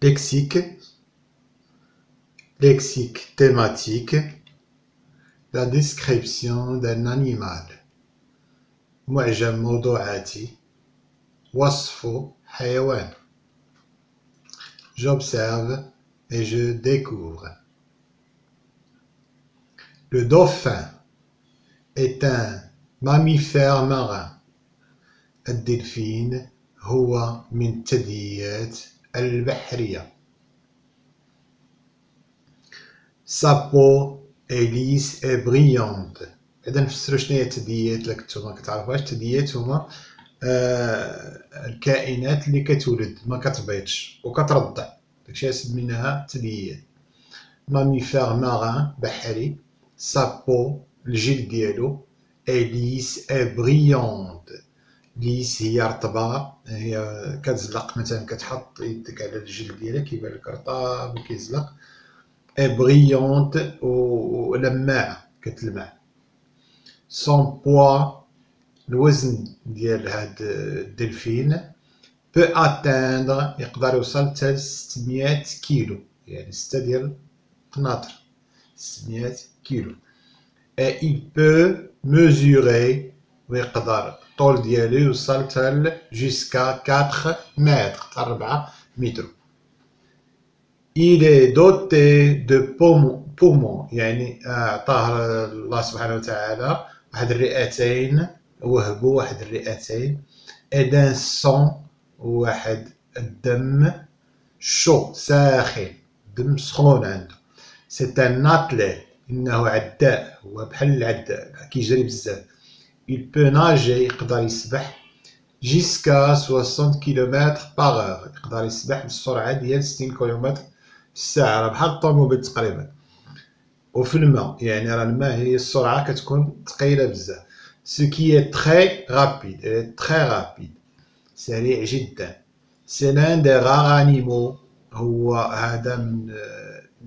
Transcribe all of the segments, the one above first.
lexique, lexique thématique, la description d'un animal. معجم موضوعاتي. وصف حيوان. J'observe et je découvre. Le dauphin est un mammifère marin. الدلفين هو من الثدييات البحرية. Sa peau est lisse et brillante. إذا نفسروا شنو هي الثدييات إلا كنتو ما كتعرفوهاش. الثدييات هما الكائنات اللي كتولد ما كتبيضش وكترضع، داكشي سميناها ثدييات. ماميفير ماران بحري. Sa peau الجلد ديالو est lisse et brillante. ليس هي رطبة، هي كتزلق مثلا كتحط يدك على الجلد ديالها كيبان لك رطاب وكيزلق. اي بريونت ولماعة كتلمع. سون بوا الوزن ديال هاد الدلفين بو اتاندر يقدر يوصل حتى 600 كيلو، يعني 6 ديال قناطر، 600 كيلو. اي il peut mesurer ويقدر الطول ديالو يوصل حتى jusqu'à 4 متر، حتى 4 متر. Il est doté de poumons يعني عطاه الله سبحانه وتعالى واحد الرئتين، وهبو واحد الرئتين. et d'un sang واحد الدم chaud ساخن، دم سخون عنده. c'est un athlète إنه عداء، هو بحال العداء كيجري بزاف. il peut nager يقدر يسبح jusqu'à 60 km par heure، يقدر يسبح بالسرعة ديال 60 كيلومتر في الساعة، راه بحال الطوموبيل تقريبا. وفي الماء يعني راه الماء هي السرعة كتكون ثقيلة بزاف. ce qui est très rapide، très rapide، سريع جدا. c'est l'un des rares animaux، هو هذا من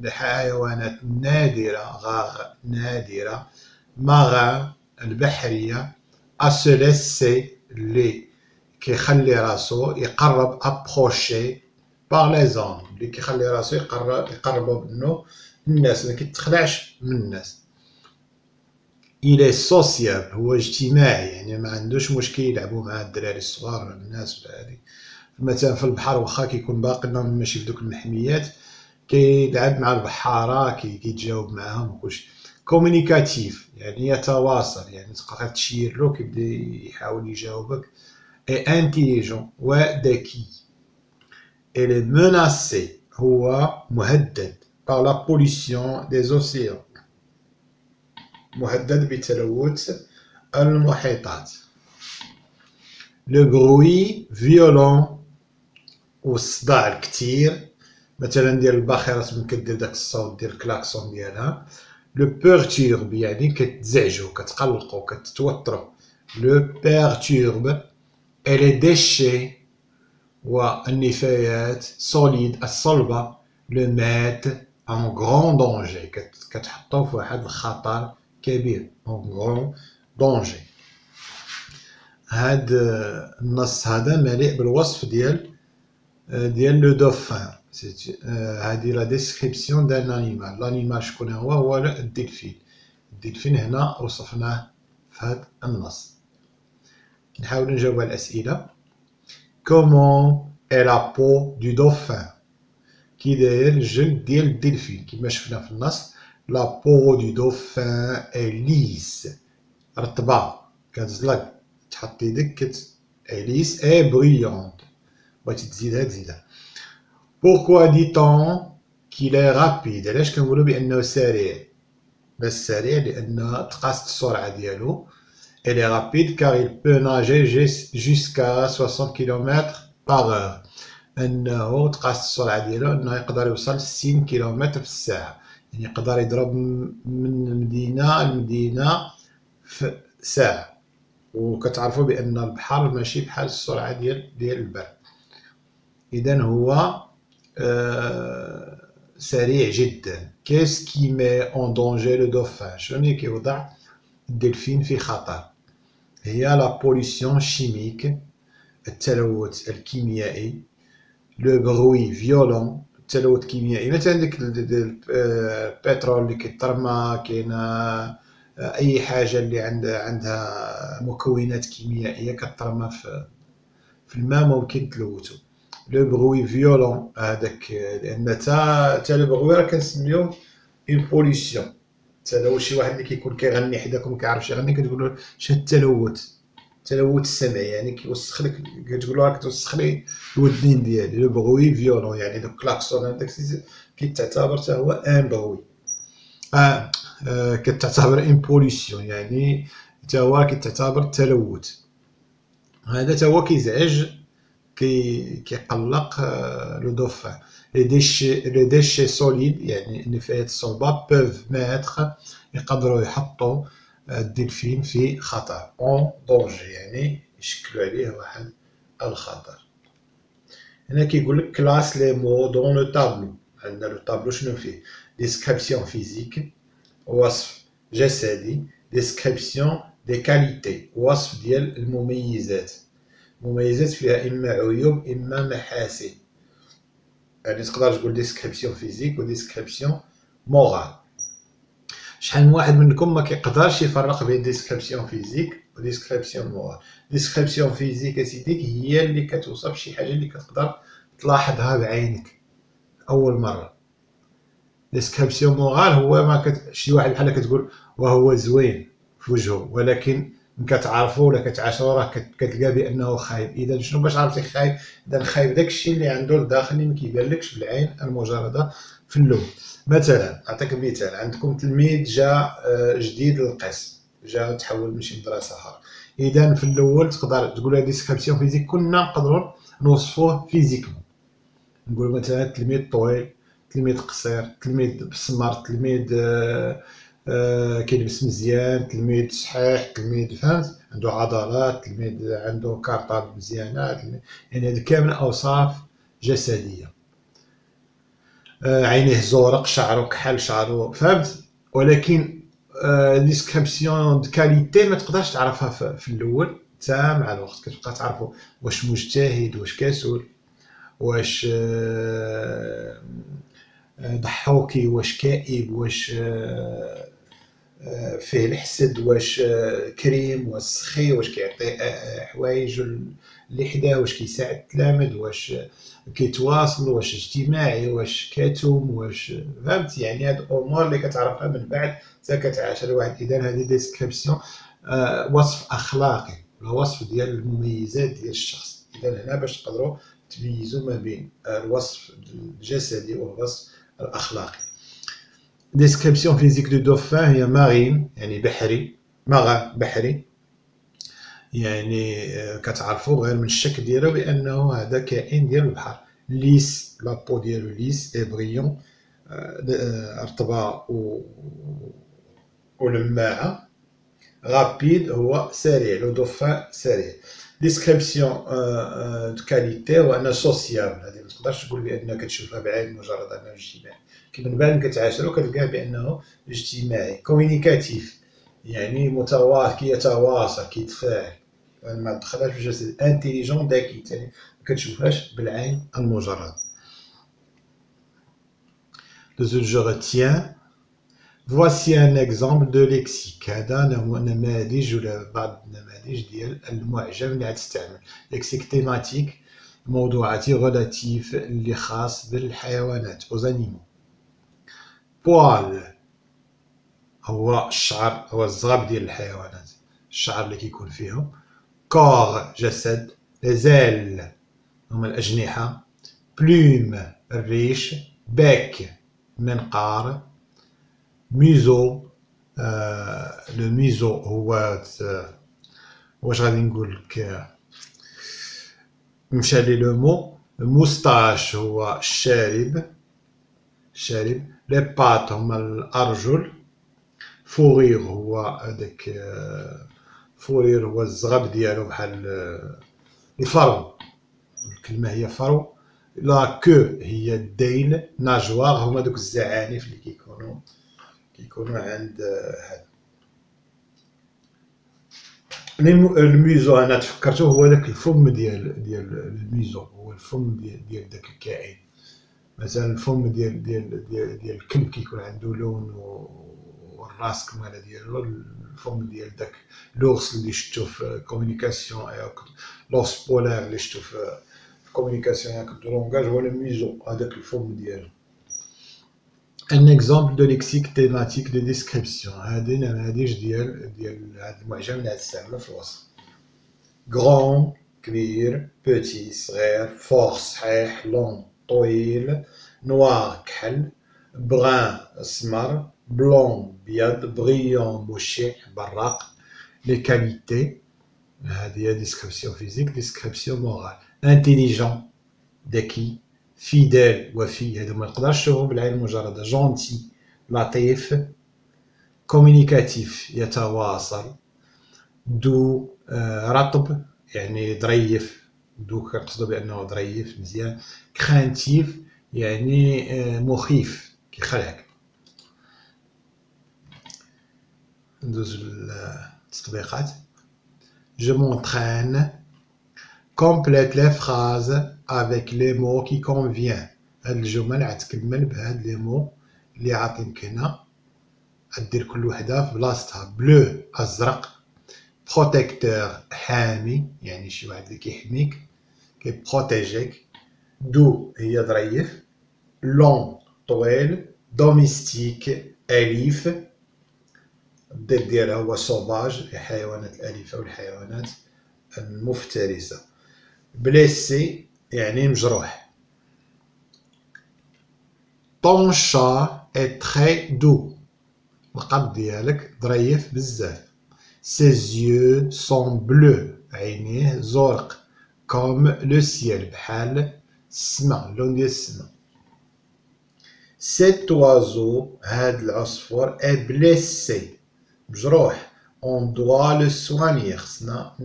الحيوانات النادرة، غار نادرة، ماران البحرية، à se laisser اللي كيخلي راسو يقرب approcher par les hommes، اللي كيخلي راسو يقربوا منه الناس، ما كيتخلعش من الناس. il est sociable، هو اجتماعي، يعني ما عندوش مشكل يلعبوا مع الدراري الصغار الناس ولا هادي. مثلا في البحر واخا كيكون باقي ماشي في دوك المحميات كيلعب مع البحارة، كيتجاوب معاهم وكلشي. كومونيكاتيف يعني يتواصل، يعني تقدر تشير له كيبدا يحاول يجاوبك. اي انتيليجون وذكي. il est menacé هو مهدد par la pollution des océans، مهدد بتلوث المحيطات. le bruit violent والصداع الكثير، مثلا ديال الباخرة من كدير داك الصوت ديال الكلاكسون ديالها. لو بيرتورب يعني كتزعجو كتقلقو كتوترو. لو بيرتورب. et les déchets والنفايات سوليد الصلبة لو ميت en grand danger، كتحطو في واحد الخطر كبير. en grand danger. هاد النص هذا مليء بالوصف ديال لو دوفان. هذه لا ديسكريبسيون دان انيمال. لانيمال شكون هو الدلفين. الدلفين هنا وصفناه في هذا النص. نحاول نجاوب على الاسئله. كومون اي لا بو دو دوفان، كي داير الجلد ديال الدلفين كما شفنا في النص. لا بو دو دوفان اي ليس، رطبه كتزلق، تحط يدك ليس اي بريونت. بغيتي تزيدها تزيدها. Pourquoi dit-on qu'il est rapide؟ علاش كنقولوا بأنه سريع؟ بس سريع لأن تقاست السرعة ديالو. il est rapide car il peut nager jusqu'à 60 km par heure، أنه تقاست السرعة ديالو أنه يقدر يوصل 60 كيلومتر في الساعة، يعني يقدر يضرب من مدينة لمدينة في ساعة. وكتعرفوا بأن البحر ماشي بحال السرعة ديال البر. إذا هو سريع جدا. qu'est-ce qui met en danger le dauphin؟ شنو اللي كيوضع الدلفين في خطر؟ هي لا بوليسيون شيميك، التلوث الكيميائي. لو بغوي فيولون، التلوث الكيميائي. مثلا عندك البترول اللي كيترمى، كاين اي حاجه اللي عندها مكونات كيميائيه كترمى في الماء ممكن تلوثو. لو بغوي فيولون هذاك، لان تا لو بغوي راه كنسميوه اون بوليسيون، التلوث. شي واحد اللي كيكون كيغني حداك وما كيعرفش يغني كتقول له شاد التلوث، التلوث السمعي، يعني كيوسخ لك، كتقول له راك توسخ لي الودنين ديالي. لو بغوي فيولون يعني دوك كلاكسون هذاك كيتعتبر حتى هو ان بغوي. كتعتبر ان بوليسيون، يعني حتى هو كيتعتبر تلوث. هذا حتى هو كيزعج، كيقلق لو دوفان. لي ديشي سوليد يعني النفايات الصلبة بوف ماتر، يقدروا يحطوا الدلفين في خطر، اون دونجي يعني يشكلوا عليه واحد الخطر. هنا كيقول لك كلاس لي مو دون لو طابلو. عندنا لو طابلو شنو فيه؟ ديسكريبسيون فيزيك، وصف جسدي، ديسكريبسيون دي كاليتي، وصف ديال المميزات. مميزات فيها اما عيوب اما محاسن، يعني تقدر تقول ديسكريبسيون فيزيك و ديسكريبسيون مورال. شحال من واحد منكم ما كيقدرش يفرق بين ديسكريبسيون فيزيك و ديسكريبسيون مورال؟ ديسكريبسيون فيزيك اسيديك هي اللي كتوصف شي حاجه اللي كتقدر تلاحظها بعينك اول مره. ديسكريبسيون مورال هو ما شي واحد بحال كتقول وهو زوين في وجهه، ولكن من كتعرفو ولا كتعاشرو راه كتلقى بانه خايب. اذا شنو باش عرفتي خايب؟ اذا خايب داكشي اللي عنده لداخل اللي ما كيبانلكش بالعين المجرده في اللون. مثلا نعطيك مثال، عندكم تلميذ جا جديد للقسم، جا تحول من شي مدرسه اخرى. اذا في الاول تقدر تقول له ديسكريبسيون فيزيك، كنا نقدروا نوصفوه فيزيكمون، نقول مثلا تلميذ طويل، تلميذ قصير، تلميذ بسمر، تلميذ كيلبس مزيان، تلميذ صحيح، تلميذ فهمت عنده عضلات، تلميذ عنده كارطاب مزيانه، يعني هذه كامل اوصاف جسديه. عينيه زورق، شعره كحل، شعره فهمت. ولكن ديسكريبسيون دو كاليتي ما تقدرش تعرفها في الاول، حتى مع الوقت كتبقى تعرفو واش مجتهد، واش كسول، واش ضحوكي، واش كئيب، واش فيه الحسد، واش كريم، واش سخي، واش كيعطي حوايج اللي حداه، واش كيساعد التلامذ، واش كيتواصل، واش اجتماعي، واش كتوم، واش فهمت. يعني هاد الامور اللي كتعرفها من بعد حتى كتعاشر واحد. اذا هذه ديسكريبسيون وصف اخلاقي ولا وصف ديال المميزات ديال الشخص. اذا هنا باش تقدروا تميزوا ما بين الوصف الجسدي والوصف الاخلاقي. ديسكريبسيون فيزيك دو دوفان هي مارين يعني بحري، بحري، يعني كتعرفوا غير من الشكل ديالو بانه هذا كائن ديال البحر. ليس، لابو ديالو ليس اي بريون، رطبه ولماعه. رابيد هو سريع، لو دوفان سريع. ديسكريبسيون دو كاليتي هو انه سوسيابل، هذه ما تقدرش تقول بانك كتشوفها بعين مجرد انه اجتماعي، كي من بعد كتعاشرو كتلقاه بانه اجتماعي. كومينيكاتيف يعني كيتواصل، كيتفاعل، ما دخلهاش في الجسد. انتيليجون ذكي، ثاني ما كتشوفهاش بالعين المجرد. je retiens. Voici un exemple de lexique. هذا نماذج ولا بعض النماذج ديال المعجم اللي غتستعمل. lexique thématique موضوعاتي relatif اللي خاص بالحيوانات aux animaux. poil هو الشعر، هو الزغب ديال الحيوانات، الشعر اللي كيكون فيهم. corps جسد. les ailes هما الأجنحة. plume الريش. bec منقار. ميزو لو ميزو هو واش غادي نقول لك، مشى لي لو مو. موستاش هو الشارب، لي بات هما الارجل. فورير هو هذاك، فورير هو الزغب ديالو بحال الفرو، الكلمه هي فرو. لا كو هي الديل. ناجوار هما دوك الزعانف اللي كيكونوا عند هاد. الميزو انا تفكرته هو داك الفم ديال الميزو، هو الفم ديال داك الكائن. مثلا الفم ديال الكلب كيكون عنده لون والراس كماله ديالو، الفم ديال داك لوغس اللي شفتو في كومونيكاسيون لوغس بولار اللي شفتو في كومونيكاسيون دو لونغاج هو الميزو، هذاك الفم ديالو. ان اكزومبل دو ليكسيك تيماتيك دو ديسكريبسيون، هادي نماذج ديال هاد المعجم اللي غتستعملو في الوصف. غران كبير، بوتي صغير، فور صحيح، لون طويل، نوار كحل، بران اسمر، بلون بيض، بريون مشع براق. لي كاليتي هذه هي ديسكريبسيون فيزيك. ديسكريبسيون مورال، انتيليجون ذكي، فيدال وفي، هذا ما نقدرش نشوفو بالعين المجردة. جونتي لطيف، كومونيكاتيف يتواصل، دو رطب يعني ظريف، دو كنقصدو بأنه ظريف مزيان. كرانتيف يعني مخيف كيخلعك. ندوزو للتطبيقات. Je m'entraîne. Complète les phrases avec les mots qui conviennent. هاد الجمل غتكمل بهاد لي مو اللي عاطينك هنا، غدير كل وحدة في بلاصتها. بلو أزرق، بروتيكتور حامي يعني شي واحد اللي كيحميك كيبروتيجيك. دو هي ظريف، لون طويل، دوميستيك أليف، الضد ديالها هو سوفاج الحيوانات الأليفة والحيوانات المفترسة. بليسي يعني مجروح. طون شا اي تري دو، القط ديالك ظريف بزاف. Ses yeux sont bleus، عينيه زرق. Comme le ciel، بحال السما، اللون ديال السما. Cet oiseau، هاد العصفور، est blessé، مجروح. On doit le soigner، خصنا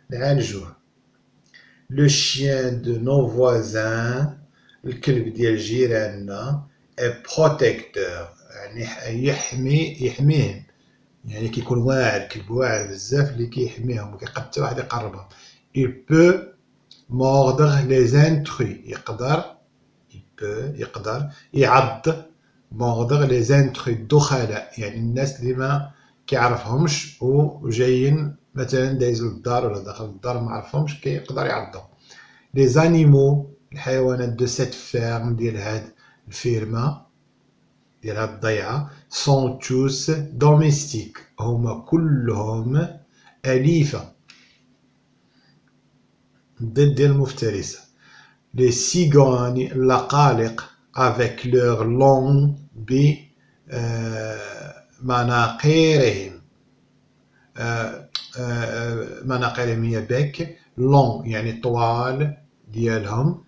نعالجوه. Le chien de nos voisins، الكلب ديال جيراننا، est protecteur، يعني يحميهم، يعني كيكون واعر، الكلب واعر بزاف اللي كيحميهم وكيقد حتى واحد يقربهم. Il peut mordre les intrus، يقدر يعض. mordre les intrus الدخلاء يعني الناس اللي ما كيعرفهمش وجايين مثلا دايزو للدار ولا داخل الدار ما عرفهمش، كيقدر يعضهم. لي زانيمو الحيوانات دو سيت فيرم ديال هاد الفيرما ديال هاد الضيعة، سون توس دوميستيك، هما كلهم أليفة، ضد ديال المفترسة. لي سيغوني اللقالق افيك لور لون بمناقيرهم، مناقيرهم هي بك، لون يعني طوال ديالهم،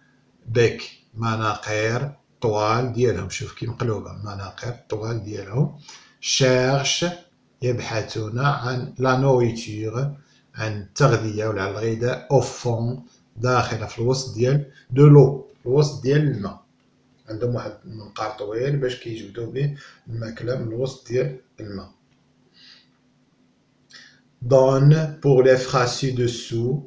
بك مناقير طوال ديالهم، شوف كي مقلوبة مناقير طوال ديالهم. شيرش يبحثون عن لا نوريتور، عن التغذية ولا عن الغذاء. أوفون داخلة في الوسط ديال دو لو، الوسط ديال الماء، عندهم واحد المنقار طويل باش كيجبدو به الماكلة من الوسط ديال الماء. دون بور لي phrases ci-dessous،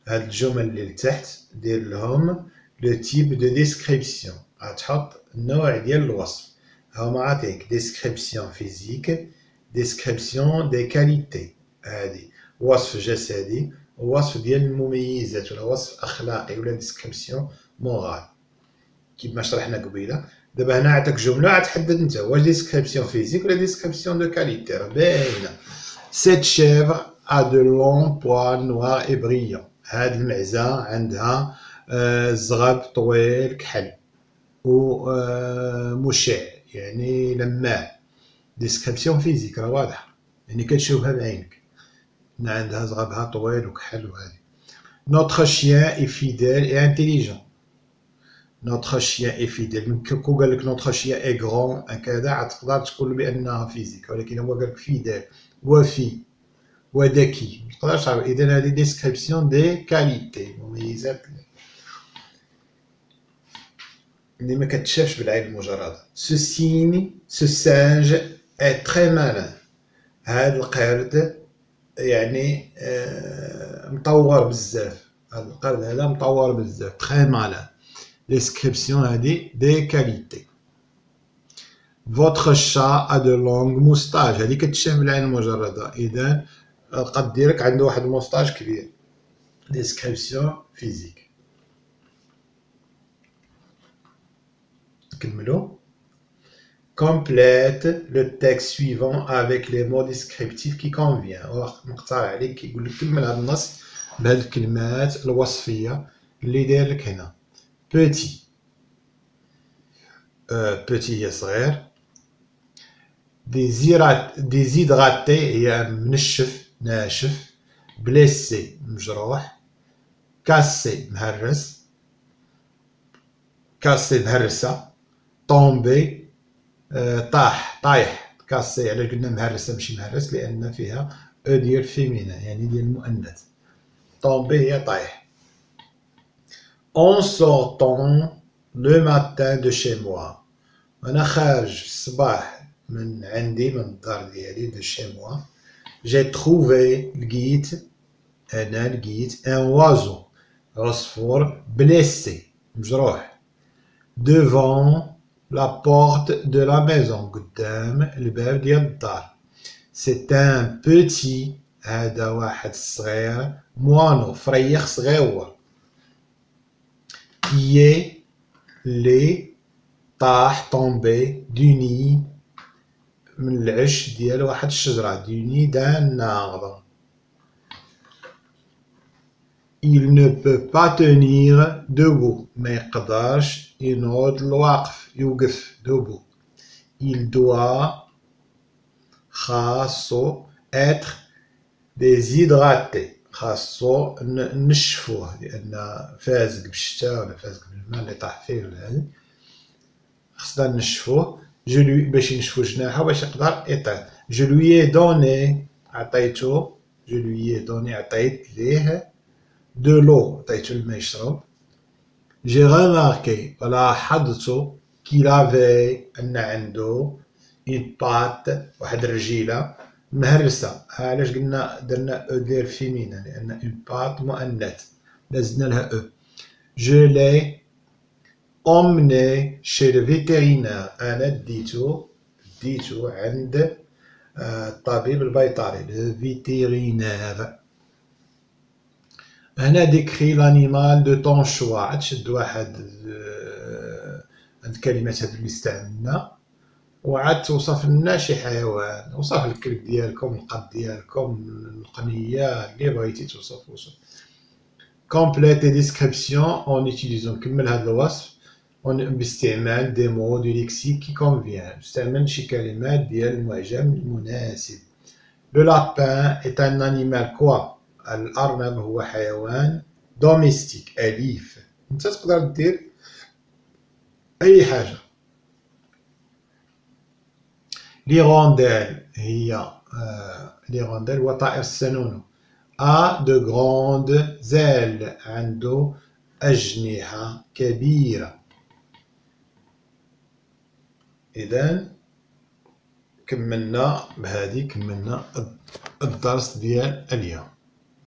هاد الجمل اللي لتحت دير لهم لو تيب دو ديسكريبسيون، غتحط النوع ديال الوصف. هاهما عاطينك ديسكريبسيون فيزيك، ديسكريبسيون دي كاليتي، هادي وصف جسدي، ووصف ديال المميزات ولا وصف أخلاقي ولا ديسكريبسيون مورال كيما شرحنا قبيله. دابا هنا عطاك جملة غتحدد انت واش ديسكريبسيون فيزيك ولا ديسكريبسيون دو كاليتي، راه باينة. Cette chèvre a de longs poils noirs et brillants، هاد المعزة عندها زغب طويل كحل و مشع يعني لماع. ديسكريبسيون فيزيك راه واضحة، يعني كتشوفها بعينك، عندها زغبها طويل وكحل وهادي. Notre chien est fidèle et intelligent. Notre chien est fidèle، من كون قالك notre chien est grand هكذا تقدر تقول بأنها فيزيك، ولكن هو قالك فيدال وفي وذكي متقدرش تعرف. إذا هذه ديسكريبسيون دي كاليتي، مميزات اللي ما كتشافش بالعين المجردة. Ce cygne، ce singe est très malin، هاد القرد يعني مطور بزاف. هذا القرد هذا مطور بزاف، تخي مالان. ديسكريبسيون هادي دي كاليتي. Votre chat a de longues moustaches. هذه كتشاف بالعين المجردة، إذا القط ديالك عنده واحد الموستاج كبير. ديسكريبسيون فيزيك. نكملو. Complète le texte suivant avec les mots descriptifs qui convient. مقترح عليك كيقول لك كمل هذا النص بهاد الكلمات الوصفية اللي داير لك هنا. Petit. Petit هي صغير. Déshydraté هي منشف ناشف. Blessé مجروح. Cassé مهرس. Cassé مهرسة. Tombé طايح. كاسي علاش قلنا مهرسة ماشي مهرس؟ لأن فيها أو ديال فيمينا، يعني ديال المؤنث. طومبي هي طايح. En sortant le matin de chez moi. أنا خارج في الصباح من عندي، من الدار ديالي، de chez moi. J'ai trouvé لقيت un oiseau عصفور blessé مجروح. Devant la porte de la maison قدام الباب ديال الدار. C'est un petit هذا واحد صغير moineau فريخ صغيور. Qui est اللي طاح tombé du nid من العش ديال واحد الشجرة. du nid d'un arbre. Il ne peut pas tenir debout. ما يقدرش ينوض الواقف يوقف debout. Il doit خاصو être déshydraté. خاصو نشفوه لأن فازق بالشتا ولا فازق بالماء اللي طاح فيه ولا هذا، خصنا نشفوه. باش نشفو جناحو باش يقدر يطير. Je lui ai donné عطيتو. Je lui ai donné عطيت ليه de l'eau عطيتو الماء يشرب. J'ai remarqué لاحظت qu'il avait أن عنده une patte واحد الرجيلة مهرسة. علاش قلنا درنا او ديال فيمينا؟ لأن une patte مؤنث لازمنا لها او. Je l'ai emmené chez le vétérinaire. أنا ديتو عند الطبيب البيطري. le vétérinaire. هنا décrit l'animal de ton choix. عاد شد واحد هاد الكلمات هادو اللي استعملنا وعاد توصف لنا شي حيوان. وصف الكلب ديالكم، القط ديالكم، القنية اللي بغيتي توصف. Complète les descriptions en utilisant كمل هاد الوصف باستعمال des mots du lexique qui convient. استعمل شي كلمات ديال المعجم المناسب. Le lapin est un animal quoi؟ الأرنب هو حيوان دوميستيك أليف. انت تقدر دير أي حاجة. l'hirondelle هي l'hirondelle هو طائر السنونو. a de grandes ailes عنده أجنحة كبيرة. إذا كملنا بهذه، كملنا الدرس ديال اليوم.